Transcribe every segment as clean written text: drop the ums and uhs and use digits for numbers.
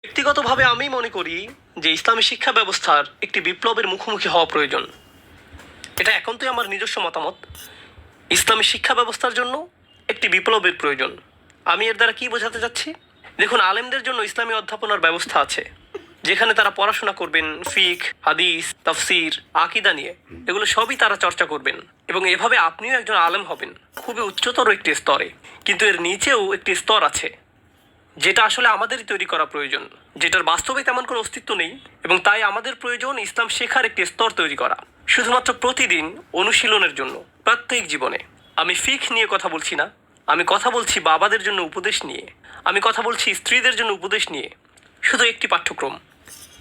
ব্যক্তিগতভাবে আমি মনে করি যে ইসলামী শিক্ষা ব্যবস্থার একটি বিপ্লবের মুখোমুখি হওয়া প্রয়োজন। এটা একান্তই আমার নিজস্ব মতামত। ইসলামী শিক্ষা ব্যবস্থার জন্য একটি বিপ্লবের প্রয়োজন। আমি এর দ্বারা কি বোঝাতে চাচ্ছি? দেখুন, আলেমদের জন্য ইসলামী অধ্যাপনার ব্যবস্থা আছে, যেখানে তারা পড়াশোনা করবেন ফিক, হাদিস, তাফসির, আকিদা নিয়ে। এগুলো সবই তারা চর্চা করবেন এবং এভাবে আপনিও একজন আলেম হবেন খুবই উচ্চতর একটি স্তরে। কিন্তু এর নিচেও একটি স্তর আছে, যেটা আসলে আমাদেরই তৈরি করা প্রয়োজন, যেটার বাস্তবে তেমন কোনো অস্তিত্ব নেই, এবং তাই আমাদের প্রয়োজন ইসলাম শেখার একটি স্তর তৈরি করা, শুধুমাত্র প্রতিদিন অনুশীলনের জন্য, প্রত্যেক জীবনে। আমি ফিক নিয়ে কথা বলছি না, আমি কথা বলছি বাবাদের জন্য উপদেশ নিয়ে, আমি কথা বলছি স্ত্রীদের জন্য উপদেশ নিয়ে। শুধু একটি পাঠ্যক্রম,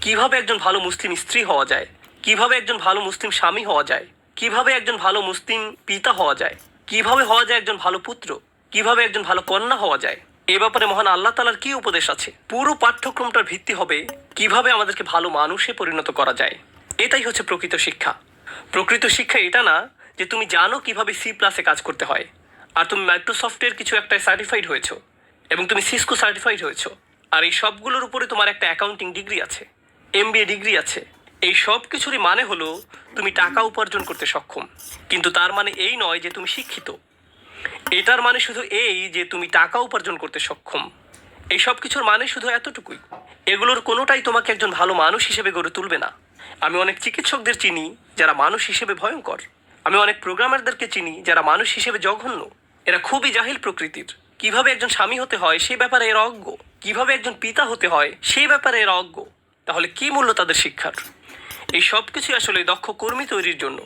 কিভাবে একজন ভালো মুসলিম স্ত্রী হওয়া যায়, কিভাবে একজন ভালো মুসলিম স্বামী হওয়া যায়, কিভাবে একজন ভালো মুসলিম পিতা হওয়া যায়, কিভাবে হওয়া যায় একজন ভালো পুত্র, কিভাবে একজন ভালো কন্যা হওয়া যায়। এ ব্যাপারে মহান আল্লাহ তাআলার কি উপদেশ আছে? পুরো পাঠ্যক্রমটার ভিত্তি হবে কিভাবে আমাদেরকে ভালো মানুষে পরিণত করা যায়। এটাই হচ্ছে প্রকৃত শিক্ষা। প্রকৃত শিক্ষা এটা না যে তুমি জানো কিভাবে C++ কাজ করতে হয়, আর তুমি মাইক্রোসফটের কিছু একটা সার্টিফাইড হয়েছো, এবং তুমি সিসকো সার্টিফাইড হয়েছো, আর এই সবগুলোর উপরে তোমার একটা অ্যাকাউন্টিং ডিগ্রি আছে, MBA ডিগ্রি আছে। এই সব কিছুরই মানে হলো তুমি টাকা উপার্জন করতে সক্ষম, কিন্তু তার মানে এই নয় যে তুমি শিক্ষিত। এটার মানে শুধু এই যে তুমি টাকা উপার্জন করতে সক্ষম। এই সব কিছুর মানে শুধু এতটুকুই। এগুলোর কোনোটাই তোমাকে একজন ভালো মানুষ হিসেবে গড়ে তুলবে না। আমি অনেক চিকিৎসকদের চিনি যারা মানুষ হিসেবে ভয়ঙ্কর। আমি অনেক প্রোগ্রামারদেরকে চিনি যারা মানুষ হিসেবে জঘন্য। এরা খুবই জাহিল প্রকৃতির। কিভাবে একজন স্বামী হতে হয় সেই ব্যাপারে এরা অজ্ঞ, কিভাবে একজন পিতা হতে হয় সেই ব্যাপারে এরা অজ্ঞ। তাহলে কি মূল্য তাদের শিক্ষার? এই সব কিছুই আসলে দক্ষ কর্মী তৈরির জন্য।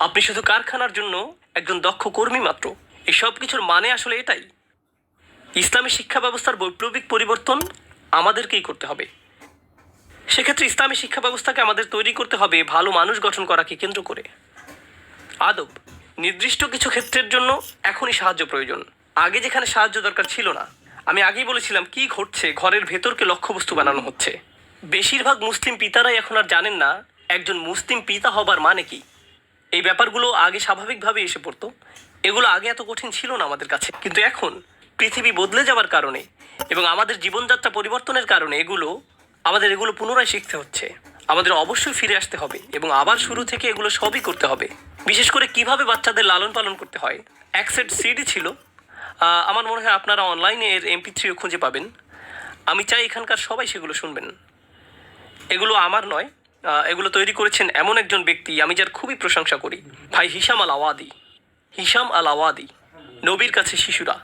আপনি শুধু কারখানার জন্য একজন দক্ষ কর্মী মাত্র। এই সব কিছুর মানে আসলে এটাই। ইসলামী শিক্ষা ব্যবস্থার বৈপ্লবিক পরিবর্তন আমাদেরকেই করতে হবে। সেক্ষেত্রে ইসলামী শিক্ষা ব্যবস্থাকে আমাদের তৈরি করতে হবে ভালো মানুষ গঠন করাকে কেন্দ্র করে। আদব, নির্দিষ্ট কিছু ক্ষেত্রের জন্য এখনই সাহায্য প্রয়োজন, আগে যেখানে সাহায্য দরকার ছিল না। আমি আগেই বলেছিলাম কি ঘটছে, ঘরের ভেতরকে লক্ষ্যবস্তু বানানো হচ্ছে। বেশিরভাগ মুসলিম পিতারাই এখন আর জানেন না একজন মুসলিম পিতা হবার মানে কি। এই ব্যাপারগুলো আগে স্বাভাবিকভাবে এসে পড়তো, এগুলো আগে এত কঠিন ছিল না আমাদের কাছে। কিন্তু এখন পৃথিবী বদলে যাওয়ার কারণে এবং আমাদের জীবনযাত্রা পরিবর্তনের কারণে আমাদের এগুলো পুনরায় শিখতে হচ্ছে। আমাদের অবশ্যই ফিরে আসতে হবে এবং আবার শুরু থেকে এগুলো সবই করতে হবে। বিশেষ করে কিভাবে বাচ্চাদের লালন পালন করতে হয়। এক সেট সিডি ছিল, আমার মনে হয় আপনারা অনলাইনে এর MP3 খুঁজে পাবেন। আমি চাই এখানকার সবাই সেগুলো শুনবেন। এগুলো আমার নয়, এগুলো তৈরি করেছেন এমন একজন ব্যক্তি আমি যার খুবই প্রশংসা করি, ভাই হিশাম আল আওয়াদি। হিশাম আল আওয়াদি, নবীর কাছে শিশুরা।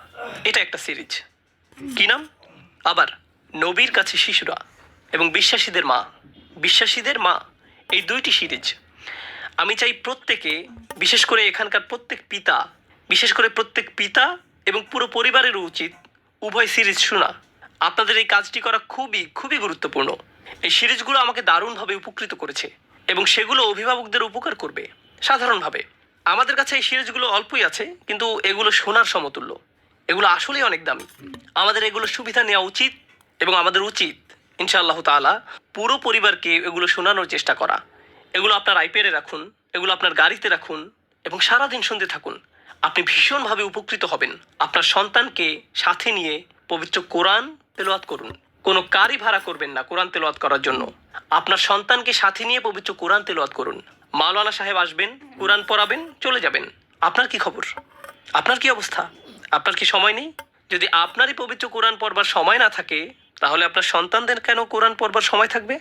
এটা একটা সিরিজ। কি নাম? আবার নবীর কাছে শিশুরা এবং বিশ্বাসীদের মা। বিশ্বাসীদের মা, এই দুইটি সিরিজ আমি চাই প্রত্যেকে, বিশেষ করে এখানকার প্রত্যেক পিতা এবং পুরো পরিবারের উচিত উভয় সিরিজ শোনা। আপনাদের এই কাজটি করা খুবই খুবই গুরুত্বপূর্ণ। এই সিরিজগুলো আমাকে দারুণভাবে উপকৃত করেছে এবং সেগুলো অভিভাবকদের উপকার করবে সাধারণভাবে। আমাদের কাছে এই সিরিজগুলো অল্পই আছে, কিন্তু এগুলো শোনার সমতুল্য। এগুলো আসলেই অনেক দামি। আমাদের এগুলো সুবিধা নেওয়া উচিত এবং আমাদের উচিত ইনশাআল্লাহ তাআলা পুরো পরিবারকে এগুলো শোনানোর চেষ্টা করা। এগুলো আপনার আইপ্যাডে রাখুন, এগুলো আপনার গাড়িতে রাখুন এবং সারাদিন শুনতে থাকুন। আপনি ভীষণভাবে উপকৃত হবেন। আপনার সন্তানকে সাথে নিয়ে পবিত্র কোরআন তেলাওয়াত করুন। কোনো গাড়ি ভাড়া করবেন না কোরআন তেলাওয়াত করার জন্য। আপনার সন্তানকে সাথে নিয়ে পবিত্র কোরআন তেলাওয়াত করুন। মাওলানা সাহেব আসবেন, কোরআন পড়াবেন, চলে যাবেন। আপনার কি খবর? আপনার কি অবস্থা? আপনার কি সময় নেই? যদি আপনারই পবিত্র কোরআন পড়বার সময় না থাকে, তাহলে আপনার সন্তানদের কেন কোরআন পড়বার সময় থাকবে?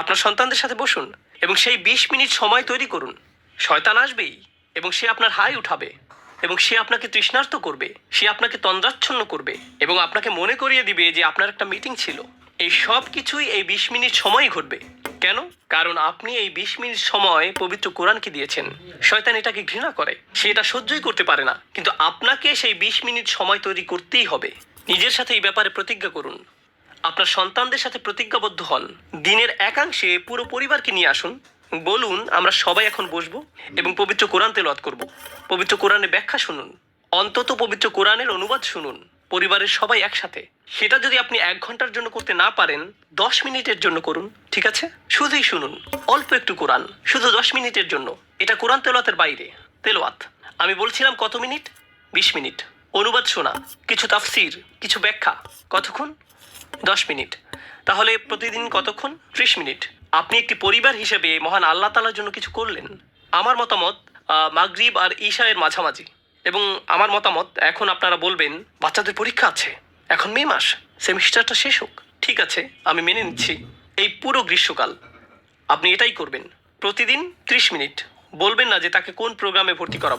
আপনার সন্তানদের সাথে বসুন এবং সেই 20 মিনিট সময় তৈরি করুন। শয়তান আসবেই এবং সে আপনার হাই উঠাবে এবং সে আপনাকে তৃষ্ণার্ত করবে, সে আপনাকে তন্দ্রাচ্ছন্ন করবে এবং আপনাকে মনে করিয়ে দিবে যে আপনার একটা মিটিং ছিল। এই সব কিছুই এই 20 মিনিট সময়ই ঘটবে। কেন? কারণ আপনি এই 20 মিনিট সময় পবিত্র কোরআনকে দিয়েছেন। শয়তান এটাকে ঘৃণা করে, সে এটা সহ্যই করতে পারে না, কিন্তু আপনাকে সেই 20 মিনিট সময় তৈরি করতেই হবে। নিজের সাথে এই ব্যাপারে প্রতিজ্ঞা করুন, আপনার সন্তানদের সাথে প্রতিজ্ঞাবদ্ধ হন। দিনের একাংশে পুরো পরিবারকে নিয়ে আসুন, বলুন আমরা সবাই এখন বসবো এবং পবিত্র কোরআন তেলাওয়াত করব। পবিত্র কোরআনের ব্যাখ্যা শুনুন, অন্তত পবিত্র কোরআনের অনুবাদ শুনুন পরিবারের সবাই একসাথে। সেটা যদি আপনি 1 ঘন্টার জন্য করতে না পারেন, 10 মিনিটের জন্য করুন, ঠিক আছে? শুধুই শুনুন, অল্প একটু কোরআন, শুধু 10 মিনিটের জন্য। এটা কোরআন তেলাওয়াতের বাইরে তেলাওয়াত। আমি বলছিলাম কত মিনিট? 20 মিনিট। অনুবাদ শোনা, কিছু তাফসির, কিছু ব্যাখ্যা, কতক্ষণ? 10 মিনিট। তাহলে প্রতিদিন কতক্ষণ? 30 মিনিট। আপনি একটি পরিবার হিসেবে মহান আল্লাহ তাআলার জন্য কিছু করলেন। আমার মতামত মাগরিব আর ঈশায়ের মাঝামাঝি। এবং আমার মতামত, এখন আপনারা বলবেন বাচ্চাদের পরীক্ষা আছে, এখন মে মাস, সেমিস্টারটা শেষ হোক। ঠিক আছে, আমি মেনে নিচ্ছি। এই পুরো গ্রীষ্মকাল আপনি এটাই করবেন, প্রতিদিন 30 মিনিট। বলবেন না যে তাকে কোন প্রোগ্রামে ভর্তি করা